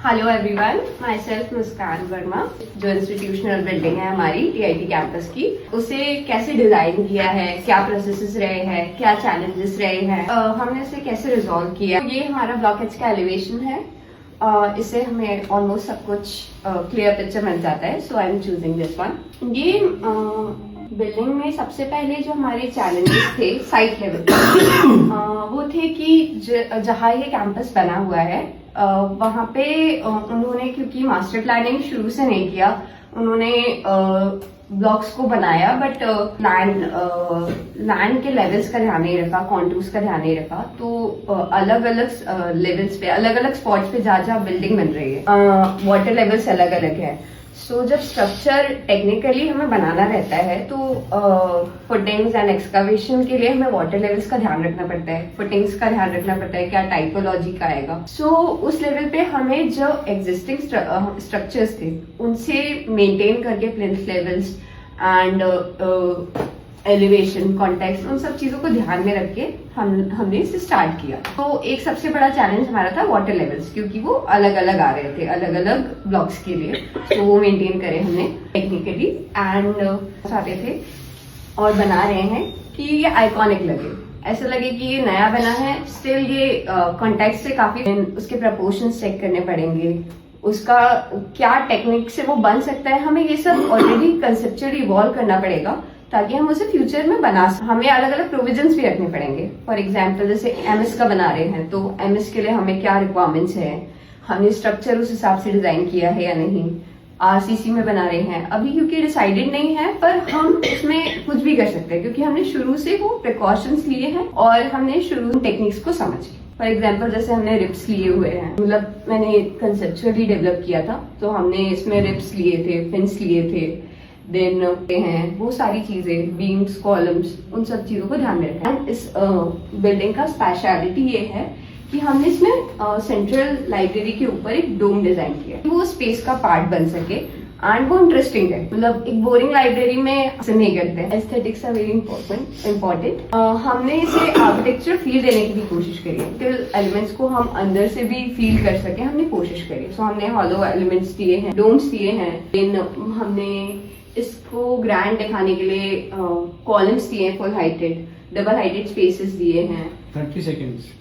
Hello everyone, my self मुस्कान वर्मा। जो institutional building है हमारी टीआईटी कैंपस की, उसे कैसे डिजाइन किया है, क्या प्रोसेसेस रहे हैं, क्या चैलेंजेस रहे हैं, हमने इसे कैसे रिजॉल्व किया। ये हमारा ब्लॉक एच का एलिवेशन है। इससे हमें ऑलमोस्ट सब कुछ क्लियर पिक्चर मिल जाता है, so I am choosing this one. ये बिल्डिंग में सबसे पहले जो हमारे चैलेंजेस थे साइट लेवल वो थे कि जहाँ ये कैंपस बना हुआ है वहाँ पे उन्होंने, क्योंकि मास्टर प्लानिंग शुरू से नहीं किया, उन्होंने ब्लॉक्स को बनाया बट लैंड के लेवल्स का ध्यान नहीं रखा, कॉन्टूर्स का ध्यान नहीं रखा। तो अलग अलग लेवल्स पे, अलग अलग स्पॉट्स पे जहाँ जहाँ बिल्डिंग बन रही है वाटर लेवल्स अलग अलग है। सो जब स्ट्रक्चर टेक्निकली हमें बनाना रहता है तो फुटिंग्स एंड एक्सकावेशन के लिए हमें वाटर लेवल्स का ध्यान रखना पड़ता है, फुटिंग्स का ध्यान रखना पड़ता है, क्या टाइपोलॉजी का आएगा। सो उस लेवल पे हमें जो एग्जिस्टिंग स्ट्रक्चर्स थे उनसे मेंटेन करके plinth levels and elevation, context, उन सब चीजों को ध्यान में रख के हमने इसे स्टार्ट किया। तो एक सबसे बड़ा चैलेंज हमारा था वाटर लेवल्स, क्योंकि वो अलग अलग आ रहे थे अलग अलग ब्लॉक्स के लिए। तो वो मेंटेन करे हमने टेक्निकली एंड चाहते थे और बना रहे हैं कि ये आइकॉनिक लगे, ऐसा लगे कि ये नया बना है। स्टिल ये कॉन्टेक्स्ट से काफी, उसके प्रपोर्शंस चेक करने पड़ेंगे, उसका क्या टेक्निक से वो बन सकता है, हमें ये सब ऑलरेडी कंसेप्चुअली इवॉल्व करना पड़ेगा ताकि हम उसे फ्यूचर में बना सकें। हमें अलग अलग प्रोविजंस भी रखने पड़ेंगे। फॉर एग्जांपल जैसे एमएस का बना रहे हैं तो एमएस के लिए हमें क्या रिक्वायरमेंट्स है, हमने स्ट्रक्चर उस हिसाब से डिजाइन किया है या नहीं। आरसीसी में बना रहे हैं अभी, क्योंकि डिसाइडेड नहीं है, पर हम इसमें कुछ भी कर सकते हैं क्योंकि हमने शुरू से वो प्रिकॉशंस लिए हैं और हमने शुरू टेक्निक्स को समझी। फॉर एग्जाम्पल जैसे हमने रिप्स लिए हुए हैं, मतलब मैंने कंसेप्चुअली डेवलप किया था तो हमने इसमें रिप्स लिए थे, फिन्स लिए थे, देन हैं वो सारी चीजें, बीम्स, कॉलम्स, उन सब चीजों को ध्यान में रखा है। इस बिल्डिंग का स्पेशलिटी ये है कि हमने इसमें सेंट्रल लाइब्रेरी के ऊपर एक डोम डिजाइन किया है, वो स्पेस का पार्ट बन सके एंड वो इंटरेस्टिंग है। मतलब एक बोरिंग लाइब्रेरी में ऐसे नहीं करते हैं। Aesthetics are very important. हमने इसे आर्किटेक्चर फील देने की भी कोशिश करी है, टिल एलिमेंट्स को हम अंदर से भी फील कर सके, हमने कोशिश करी। सो हमने हॉलो एलिमेंट्स दिए हैं, डोम्स दिए हैं, देन हमने इसको ग्रैंड दिखाने के लिए कॉलम्स दिए हैं, full heighted, double heighted spaces दिए हैं। 30 seconds